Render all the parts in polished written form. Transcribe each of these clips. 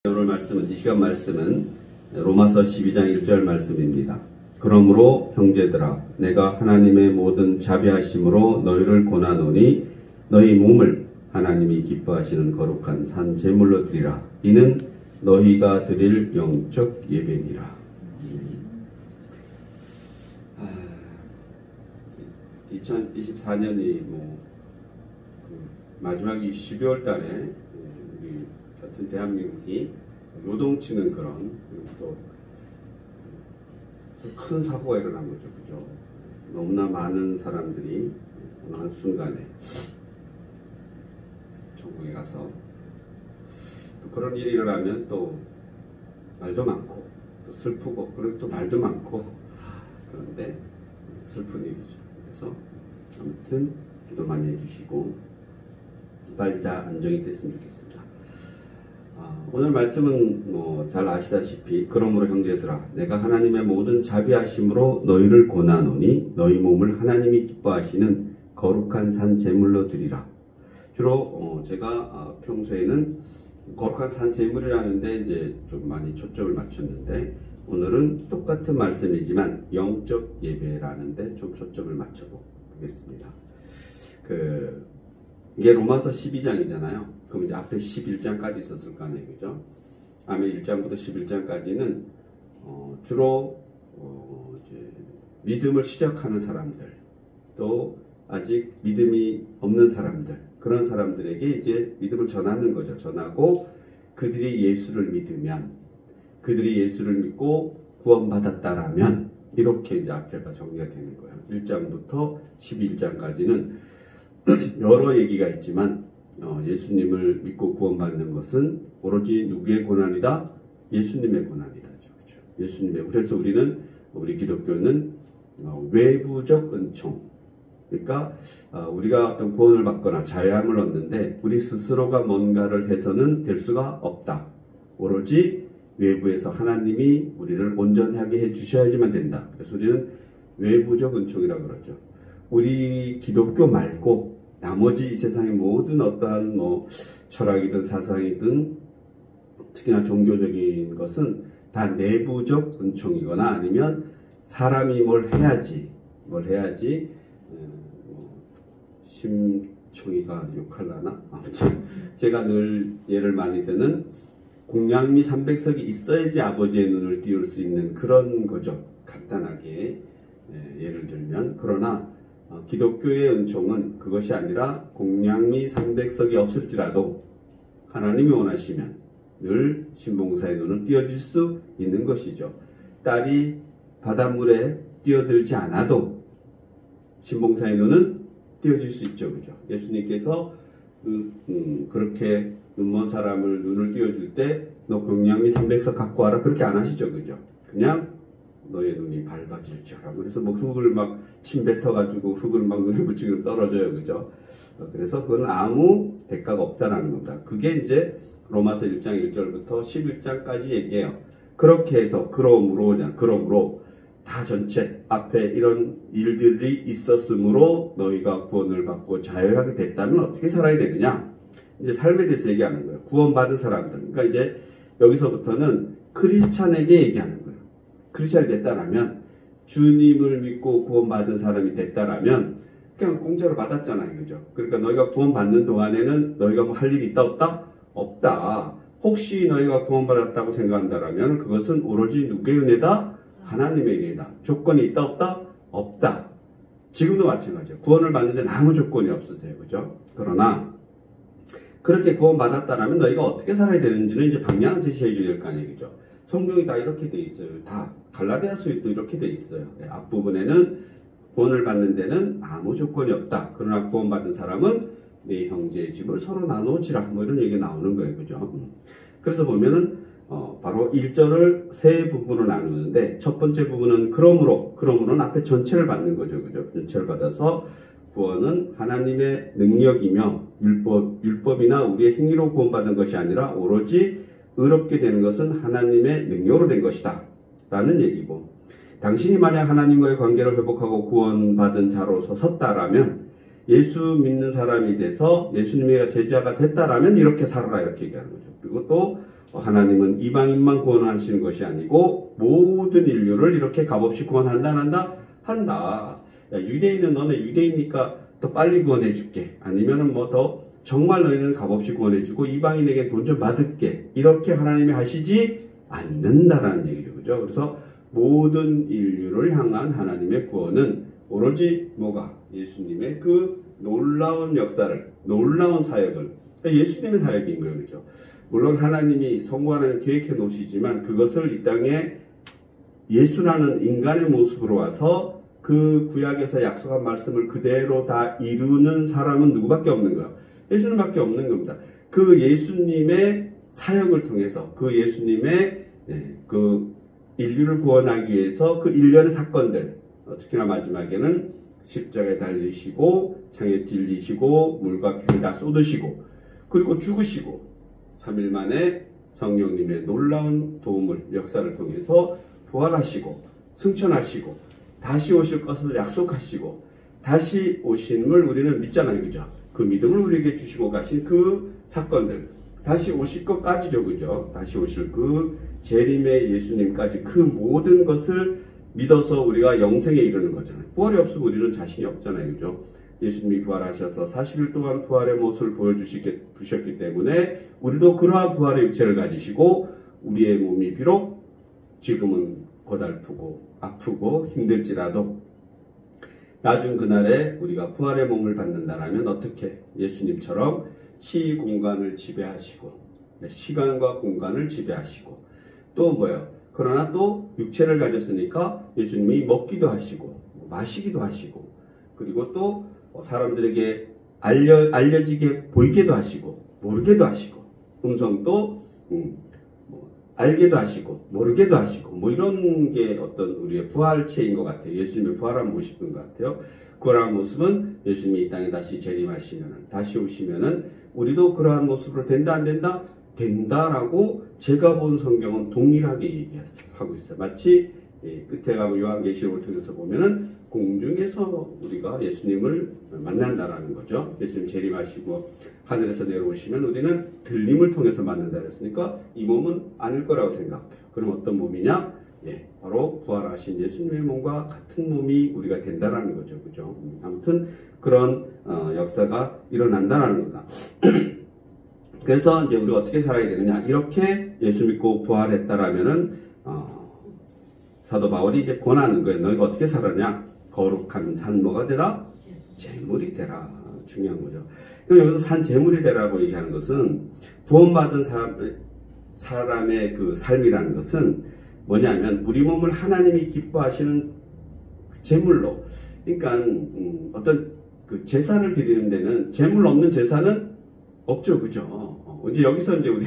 오늘 말씀은, 이 시간 말씀은 로마서 12장 1절 말씀입니다. 그러므로 형제들아, 내가 하나님의 모든 자비하심으로 너희를 권하노니 너희 몸을 하나님이 기뻐하시는 거룩한 산 제물로 드리라. 이는 너희가 드릴 영적 예배니라. 2024년이 마지막 12월 달에 우리 같은 대한민국이 요동치는 그런 또 큰 사고가 일어난 거죠. 그죠? 너무나 많은 사람들이 어느 한순간에 천국에 가서 또 그런 일이 일어나면 또 말도 많고 또 슬프고 그리고 또 말도 많고 그런데 슬픈 일이죠. 그래서 아무튼 기도 많이 해주시고 빨리 다 안정이 됐으면 좋겠습니다. 오늘 말씀은 잘 아시다시피 그러므로 형제들아, 내가 하나님의 모든 자비하심으로 너희를 권하노니 너희 몸을 하나님이 기뻐하시는 거룩한 산 제물로 드리라. 주로 제가 평소에는 거룩한 산 제물이라는데 이제 좀 많이 초점을 맞췄는데, 오늘은 똑같은 말씀이지만 영적 예배라는데 좀 초점을 맞춰보겠습니다. 이게 로마서 12장이잖아요. 그럼 이제 앞에 11장까지 있었을 거 아니에요, 그죠? 아마 1장부터 11장까지는 주로 이제 믿음을 시작하는 사람들, 또 아직 믿음이 없는 사람들, 그런 사람들에게 이제 믿음을 전하는 거죠. 전하고 그들이 예수를 믿으면, 그들이 예수를 믿고 구원받았다라면, 이렇게 이제 앞에가 정리가 되는 거예요. 1장부터 11장까지는 여러 얘기가 있지만 예수님을 믿고 구원받는 것은 오로지 누구의 고난이다? 예수님의 고난이다. 그렇죠? 예수님의. 그래서 우리 기독교는 외부적 은총, 그러니까 우리가 어떤 구원을 받거나 자유함을 얻는데 우리 스스로가 뭔가를 해서는 될 수가 없다. 오로지 외부에서 하나님이 우리를 온전하게 해주셔야지만 된다. 그래서 우리는 외부적 은총이라고 그러죠. 우리 기독교 말고 나머지 이 세상의 모든 어떠한 철학이든 사상이든 특히나 종교적인 것은 다 내부적 은총이거나 아니면 사람이 뭘 해야지 심청이가 욕할라나? 아무튼 제가 늘 예를 많이 드는 공양미 300석이 있어야지 아버지의 눈을 띄울 수 있는 그런 거죠. 간단하게 예를 들면. 그러나 기독교의 은총은 그것이 아니라 공양미 300석이 없을지라도 하나님이 원하시면 늘 신봉사의 눈을 띄워질 수 있는 것이죠. 딸이 바닷물에 뛰어들지 않아도 신봉사의 눈은 띄워질 수 있죠. 그죠? 예수님께서 그렇게 눈먼 사람을 눈을 띄워줄 때 너 공양미 300석 갖고 와라, 그렇게 안 하시죠. 그죠? 그냥 너의 눈이 밝아질지어라. 그래서 흙을 막 침 뱉어가지고 흙을 막 눈에 묻히고 떨어져요. 그죠? 그래서 그건 아무 대가가 없다라는 겁니다. 그게 이제 로마서 1장 1절부터 11장까지 얘기해요. 그렇게 해서 그러므로 다 전체 앞에 이런 일들이 있었으므로 너희가 구원을 받고 자유하게 됐다면 어떻게 살아야 되느냐? 이제 삶에 대해서 얘기하는 거예요. 구원받은 사람들. 그러니까 이제 여기서부터는 크리스찬에게 얘기하는 거예요. 크리스찬이 됐다라면, 주님을 믿고 구원받은 사람이 됐다라면 그냥 공짜로 받았잖아요. 그죠? 그러니까 너희가 구원받는 동안에는 너희가 뭐 할 일이 있다 없다? 없다. 혹시 너희가 구원받았다고 생각한다라면 그것은 오로지 누구의 은혜다? 하나님의 은혜다. 조건이 있다 없다? 없다. 지금도 마찬가지예요. 구원을 받는 데는 아무 조건이 없으세요. 그죠? 그러나 그렇게 구원받았다라면 너희가 어떻게 살아야 되는지는 이제 방향을 제시해 줘야 될 거 아니에요. 그죠? 성경이 다 이렇게 돼 있어요. 다 갈라디아서에도 이렇게 돼 있어요. 앞부분에는 구원을 받는 데는 아무 조건이 없다. 그러나 구원받은 사람은 내 형제의 집을 서로 나누지라. 이런 얘기가 나오는 거예요. 그죠? 그래서 보면은 바로 1절을 세 부분으로 나누는데, 첫 번째 부분은 그러므로는 앞에 전체를 받는 거죠. 그죠? 전체를 받아서 구원은 하나님의 능력이며 율법이나 우리의 행위로 구원받은 것이 아니라 오로지 의롭게 되는 것은 하나님의 능력으로 된 것이다 라는 얘기고, 당신이 만약 하나님과의 관계를 회복하고 구원받은 자로서 섰다라면, 예수 믿는 사람이 돼서 예수님의 제자가 됐다라면 이렇게 살아라, 이렇게 얘기하는 거죠. 그리고 또 하나님은 이방인만 구원하시는 것이 아니고 모든 인류를 이렇게 값없이 구원한다, 안 한다? 한다. 야, 유대인은 너네 유대인이니까 더 빨리 구원해 줄게. 아니면은 뭐 더 정말 너희는 값없이 구원해 주고 이방인에게 돈 좀 받을게. 이렇게 하나님이 하시지 않는다라는 얘기죠. 그죠? 그래서 모든 인류를 향한 하나님의 구원은 오로지 뭐가? 예수님의 그 놀라운 역사를, 놀라운 사역을, 예수님의 사역인 거예요. 그죠? 물론 하나님이 성부 하나님 계획해 놓으시지만 그것을 이 땅에 예수라는 인간의 모습으로 와서 그 구약에서 약속한 말씀을 그대로 다 이루는 사람은 누구밖에 없는 거예요. 예수님밖에 없는 겁니다. 그 예수님의 사역을 통해서 그 예수님의 그 인류를 구원하기 위해서 그 일련의 사건들, 특히나 마지막에는 십자가에 달리시고 창에 찔리시고 물과 피를 다 쏟으시고 그리고 죽으시고 3일 만에 성령님의 놀라운 도움을 역사를 통해서 부활하시고 승천하시고 다시 오실 것을 약속하시고 다시 오심을 우리는 믿잖아요. 그죠? 그 믿음을 우리에게 주시고 가신 그 사건들, 다시 오실 것까지죠. 그죠? 다시 오실 그 재림의 예수님까지 그 모든 것을 믿어서 우리가 영생에 이르는 거잖아요. 부활이 없으면 우리는 자신이 없잖아요. 그죠? 예수님이 부활하셔서 40일 동안 부활의 모습을 보여주셨기 때문에 우리도 그러한 부활의 육체를 가지시고 우리의 몸이 비록 지금은 고달프고 아프고 힘들지라도 나중 그날에 우리가 부활의 몸을 받는다라면 어떻게 예수님처럼 시공간을 지배하시고 시간과 공간을 지배하시고 또 뭐예요? 그러나 또 육체를 가졌으니까 예수님이 먹기도 하시고 마시기도 하시고 그리고 또 사람들에게 알려지게 보이게도 하시고 모르게도 하시고 음성도 알게도 하시고 모르게도 하시고 뭐 이런 게 어떤 우리의 부활체인 것 같아요. 예수님의 부활한 모습인 것 같아요. 그러한 모습은 예수님이 이 땅에 다시 재림하시면은 다시 오시면은 우리도 그러한 모습으로 된다 안 된다? 된다라고 제가 본 성경은 동일하게 얘기하고 있어요. 마치 끝에 가면 요한계시록을 통해서 보면은 공중에서 우리가 예수님을 만난다라는 거죠. 예수님 재림하시고 하늘에서 내려오시면 우리는 들림을 통해서 만난다 그랬으니까 이 몸은 아닐 거라고 생각해요. 그럼 어떤 몸이냐? 바로 부활하신 예수님의 몸과 같은 몸이 우리가 된다라는 거죠. 그죠? 아무튼 그런 역사가 일어난다라는 거다. 그래서 이제 우리가 어떻게 살아야 되느냐? 이렇게 예수 믿고 부활했다라면은 사도 바울이 이제 권하는 거예요. 너희가 어떻게 살았냐? 거룩한 산 뭐가 되라? 제물이 되라. 중요한 거죠. 그럼 여기서 산 제물이 되라고 얘기하는 것은 구원받은 사람의 그 삶이라는 것은 뭐냐면 우리 몸을 하나님이 기뻐하시는 제물로, 그러니까 어떤 그 제사를 드리는 데는 제물 없는 제사는 없죠, 그죠? 이제 여기서 이제 우리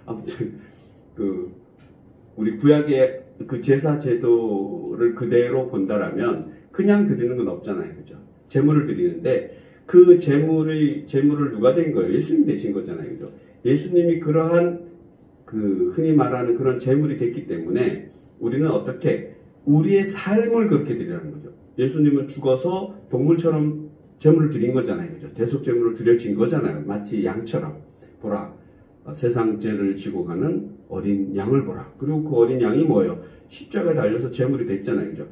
아무튼 그 우리 구약의 그 제사 제도를 그대로 본다라면 그냥 드리는 건 없잖아요, 그죠? 제물을 드리는데 그 제물을 누가 된 거예요? 예수님이 되신 거잖아요, 그죠? 예수님이 그러한 그 흔히 말하는 그런 제물이 됐기 때문에 우리는 어떻게 우리의 삶을 그렇게 드리라는 거죠. 예수님은 죽어서 동물처럼 제물을 드린 거잖아요, 그죠? 대속 제물을 드려진 거잖아요. 마치 양처럼 보라, 세상 죄를 지고 가는 어린 양을 보라. 그리고 그 어린 양이 뭐예요? 십자가에 달려서 제물이 됐잖아요, 그죠?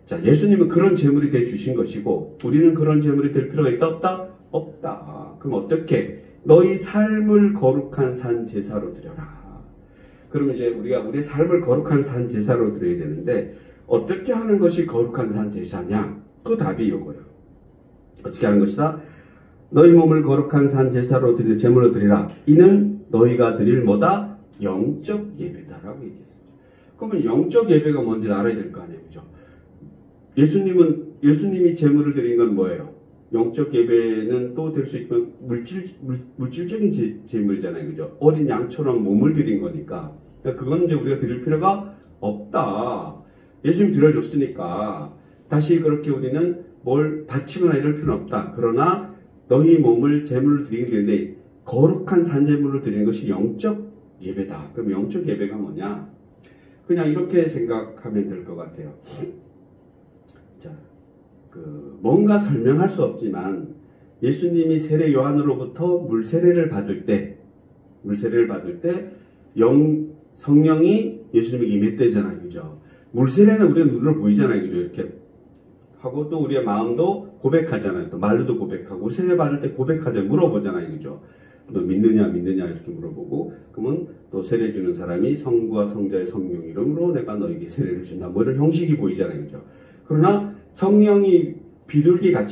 자, 예수님은 그런 제물이 돼 주신 것이고 우리는 그런 제물이 될 필요가 있다 없다? 없다. 그럼 어떻게? 너희 삶을 거룩한 산 제사로 드려라. 그러면 이제 우리가 우리의 삶을 거룩한 산 제사로 드려야 되는데 어떻게 하는 것이 거룩한 산 제사냐? 그 답이 이거예요. 어떻게 하는 것이다? 너희 몸을 거룩한 산 제사로 드릴 제물로 드리라. 이는 너희가 드릴 뭐다? 영적 예배다라고 얘기했습니다. 그러면 영적 예배가 뭔지를 알아야 될 거 아니에요, 그죠? 예수님이 제물을 드린 건 뭐예요? 영적 예배는 또 될 수 있지만 물질적인 제물이잖아요, 그죠? 어린 양처럼 몸을 드린 거니까 그건 이제 우리가 드릴 필요가 없다. 예수님 드려줬으니까 다시 그렇게 우리는 뭘 바치거나 이럴 필요는 없다. 그러나 너희 몸을 제물로 드리긴 드리는데 거룩한 산제물로 드리는 것이 영적 예배다. 그럼 영적 예배가 뭐냐? 그냥 이렇게 생각하면 될 것 같아요. 자, 뭔가 설명할 수 없지만 예수님이 세례 요한으로부터 물 세례를 받을 때 성령이 예수님에게 임했대잖아요. 그죠? 물세례는 우리가 눈으로 보이잖아요. 그죠? 이렇게 하고 또 우리의 마음도 고백하잖아요. 또 말로도 고백하고 세례 받을 때 고백하잖아요. 물어보잖아요. 그죠? 또 믿느냐 이렇게 물어보고 그러면 또 세례 주는 사람이 성부와 성자의 성령 이름으로 내가 너에게 세례를 준다. 뭐 이런 형식이 보이잖아요. 그죠? 그러나 성령이 비둘기가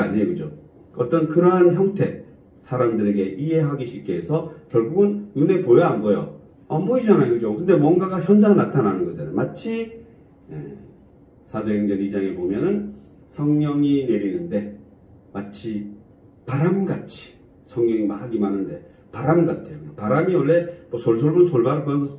아니에요. 그죠? 어떤 그러한 형태 사람들에게 이해하기 쉽게 해서 결국은 눈에 보여 안 보여? 안 보이잖아요. 그죠? 근데 뭔가가 현상 나타나는 거잖아요. 마치 사도행전 2장에 보면은 성령이 내리는데 마치 바람같이 성령이 막 임하는데 바람 같아요. 바람이 원래 뭐 솔솔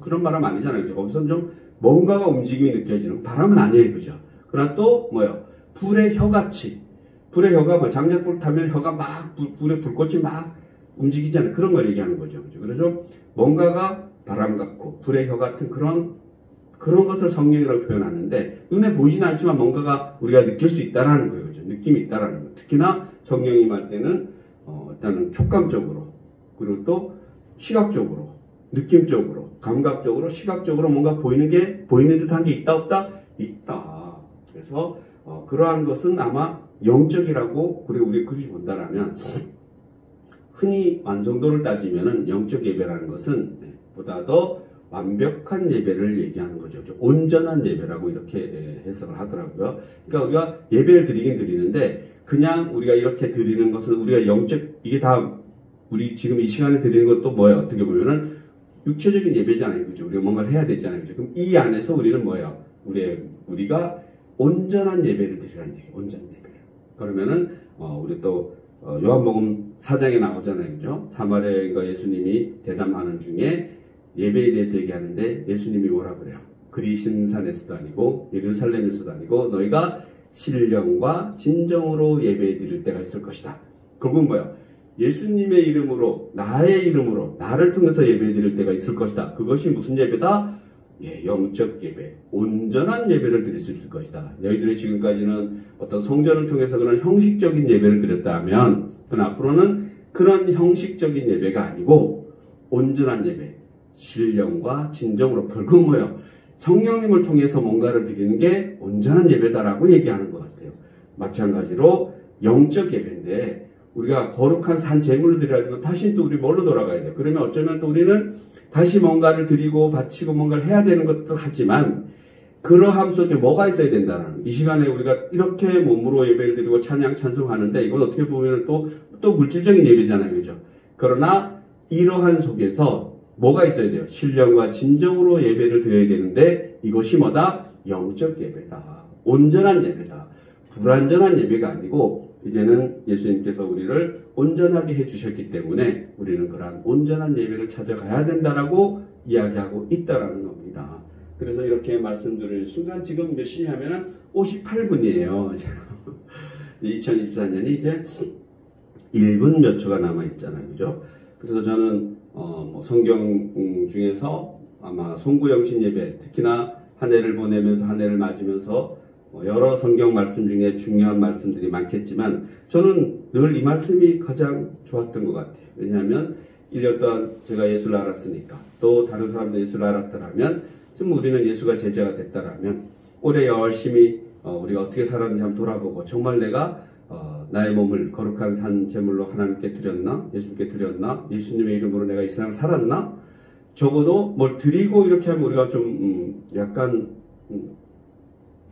그런 바람 아니잖아요. 그죠? 거기서 좀 뭔가가 움직임이 느껴지는 바람은 아니에요. 그죠? 그러나 또 뭐요? 불의 혀같이 불의 혀가 뭐 장작불 타면 혀가 막 불의 불꽃이 막 움직이잖아요. 그런 걸 얘기하는 거죠. 그죠? 그래서 뭔가가 바람 같고 불의 혀 같은 그런 것을 성령이라고 표현하는데 눈에 보이진 않지만 뭔가가 우리가 느낄 수 있다라는 거예요. 그죠? 느낌이 있다라는 거. 특히나 성령이 임할 때는 일단은 촉감적으로 그리고 또 시각적으로 느낌적으로 감각적으로 시각적으로 뭔가 보이는 듯한 게 있다 없다? 있다. 그래서 그러한 것은 아마 영적이라고 그리고 우리 그렇게 본다라면 흔히 완성도를 따지면은 영적 예배라는 것은 보다 더 완벽한 예배를 얘기하는 거죠. 온전한 예배라고 이렇게 해석을 하더라고요. 그러니까 우리가 예배를 드리긴 드리는데 그냥 우리가 이렇게 드리는 것은 우리가 이게 다 우리 지금 이 시간에 드리는 것도 뭐예요? 어떻게 보면은 육체적인 예배잖아요. 그죠? 우리가 뭔가를 해야 되잖아요. 그죠? 그럼 이 안에서 우리는 뭐예요? 우리가 온전한 예배를 드리라는 얘기예요. 온전한 예배를. 그러면은 우리 또 요한복음 4장에 나오잖아요. 그죠? 사마리아인과 예수님이 대담하는 중에 예배에 대해서 얘기하는데 예수님이 뭐라 그래요? 그리신 산에서도 아니고 예루살렘에서도 아니고 너희가 신령과 진정으로 예배 드릴 때가 있을 것이다. 그건 뭐야? 예수님의 이름으로 나의 이름으로 나를 통해서 예배 드릴 때가 있을 것이다. 그것이 무슨 예배다? 영적 예배, 온전한 예배를 드릴 수 있을 것이다. 너희들이 지금까지는 어떤 성전을 통해서 그런 형식적인 예배를 드렸다면 그러나 앞으로는 그런 형식적인 예배가 아니고 온전한 예배, 신령과 진정으로 결국 뭐예요? 성령님을 통해서 뭔가를 드리는 게 온전한 예배다라고 얘기하는 것 같아요. 마찬가지로 영적 예배인데 우리가 거룩한 산 제물을 드려야 되면 다시 또 우리 뭘로 돌아가야 돼요? 그러면 어쩌면 또 우리는 다시 뭔가를 드리고 바치고 뭔가를 해야 되는 것도 같지만 그러함 속에 뭐가 있어야 된다는 이 시간에 우리가 이렇게 몸으로 예배를 드리고 찬양 찬송하는데 이건 어떻게 보면 또 물질적인 예배잖아요. 그죠? 그러나 이러한 속에서 뭐가 있어야 돼요? 신령과 진정으로 예배를 드려야 되는데 이것이 뭐다? 영적 예배다. 온전한 예배다. 불완전한 예배가 아니고 이제는 예수님께서 우리를 온전하게 해주셨기 때문에 우리는 그러한 온전한 예배를 찾아가야 된다라고 이야기하고 있다라는 겁니다. 그래서 이렇게 말씀드릴 순간 지금 몇 시냐면은 58분이에요. 2024년이 이제 1분 몇 초가 남아있잖아요. 그죠? 그래서 저는 성경 중에서 아마 송구영신 예배 특히나 한 해를 보내면서 한 해를 맞으면서 여러 성경 말씀 중에 중요한 말씀들이 많겠지만 저는 늘 이 말씀이 가장 좋았던 것 같아요. 왜냐하면 1년 동안 제가 예수를 알았으니까 또 다른 사람도 예수를 알았더라면 지금 우리는 예수가 제자가 됐다라면 올해 열심히 우리가 어떻게 살았는지 한번 돌아보고 정말 내가 나의 몸을 거룩한 산 제물로 하나님께 드렸나? 예수님께 드렸나? 예수님의 이름으로 내가 이 세상을 살았나? 적어도 뭘 드리고 이렇게 하면 우리가 좀 약간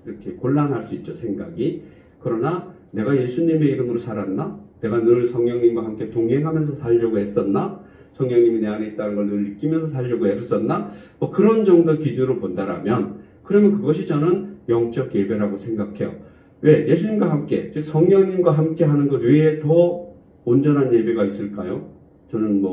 이렇게 곤란할 수 있죠, 생각이. 그러나 내가 예수님의 이름으로 살았나? 내가 늘 성령님과 함께 동행하면서 살려고 했었나? 성령님이 내 안에 있다는 걸 늘 느끼면서 살려고 애썼나? 뭐 그런 정도 기준으로 본다라면 그러면 그것이 저는 영적 예배라고 생각해요. 왜? 예수님과 함께, 즉 성령님과 함께 하는 것 외에 더 온전한 예배가 있을까요? 저는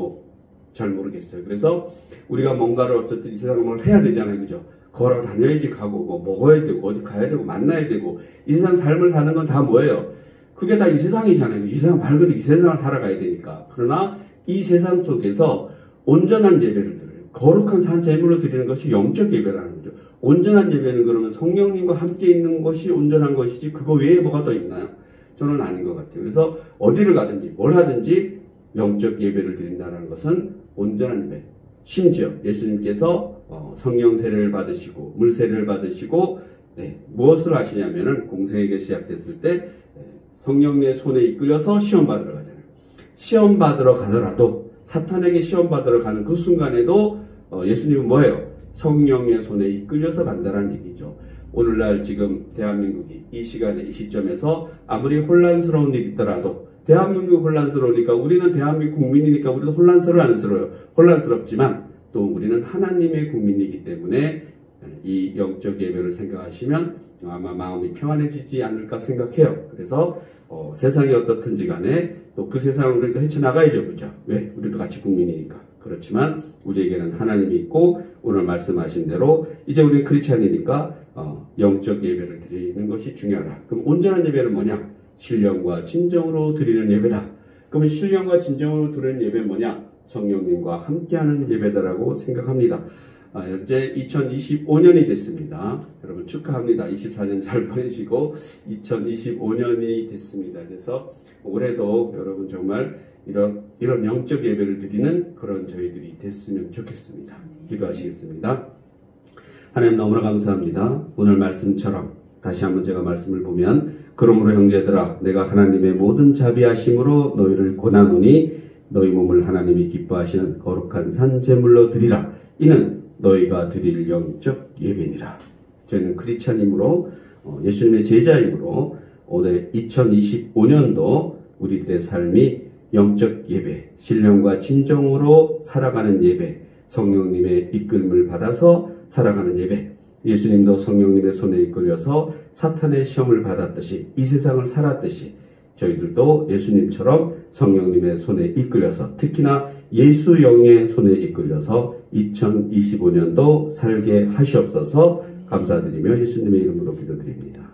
잘 모르겠어요. 그래서 우리가 뭔가를 어쨌든 이 세상에 뭘 해야 되잖아요. 그죠? 걸어 다녀야지 가고 먹어야 되고 어디 가야 되고 만나야 되고 이 세상 삶을 사는 건 다 뭐예요? 그게 다 이 세상이잖아요. 이 세상 말 그대로 이 세상을 살아가야 되니까. 그러나 이 세상 속에서 온전한 예배를 드려요. 거룩한 산 제물로 드리는 것이 영적 예배라는 거죠. 온전한 예배는 그러면 성령님과 함께 있는 것이 온전한 것이지 그거 외에 뭐가 더 있나요? 저는 아닌 것 같아요. 그래서 어디를 가든지 뭘 하든지 영적 예배를 드린다는 것은 온전한 예배, 심지어 예수님께서 성령 세례를 받으시고 물 세례를 받으시고 무엇을 하시냐면은 공생애가 시작됐을 때 성령의 손에 이끌려서 시험 받으러 가잖아요. 시험 받으러 가더라도 사탄에게 시험 받으러 가는 그 순간에도 예수님은 뭐예요? 성령의 손에 이끌려서 간다는 얘기죠. 오늘날 지금 대한민국이 이 시간에 이 시점에서 아무리 혼란스러운 일이 있더라도 대한민국 혼란스러우니까 우리는 대한민국 국민이니까 우리도 혼란스러워요. 혼란스럽지만 또 우리는 하나님의 국민이기 때문에 이 영적 예배를 생각하시면 아마 마음이 평안해지지 않을까 생각해요. 그래서 세상이 어떻든지 간에 또 그 세상을 우리도 헤쳐나가야죠. 그죠? 왜? 우리도 같이 국민이니까. 그렇지만 우리에게는 하나님이 있고 오늘 말씀하신 대로 이제 우리는 크리스찬이니까 영적 예배를 드리는 것이 중요하다. 그럼 온전한 예배는 뭐냐? 신령과 진정으로 드리는 예배다. 그러면 신령과 진정으로 드리는 예배는 뭐냐? 성령님과 함께하는 예배다라고 생각합니다. 현재 2025년이 됐습니다. 여러분 축하합니다. 24년 잘 보내시고 2025년이 됐습니다. 그래서 올해도 여러분 정말 이런 영적 예배를 드리는 그런 저희들이 됐으면 좋겠습니다. 기도하시겠습니다. 하나님 너무나 감사합니다. 오늘 말씀처럼 다시 한번 제가 말씀을 보면 그러므로 형제들아 내가 하나님의 모든 자비하심으로 너희를 고나노니 너희 몸을 하나님이 기뻐하시는 거룩한 산 제물로 드리라. 이는 너희가 드릴 영적 예배니라. 저희는 크리스찬이므로 예수님의 제자이므로 올해 2025년도 우리들의 삶이 영적 예배, 신령과 진정으로 살아가는 예배, 성령님의 이끌림을 받아서 살아가는 예배, 예수님도 성령님의 손에 이끌려서 사탄의 시험을 받았듯이 이 세상을 살았듯이 저희들도 예수님처럼 성령님의 손에 이끌려서 특히나 예수 영의 손에 이끌려서 2025년도 살게 하시옵소서. 감사드리며 예수님의 이름으로 기도드립니다.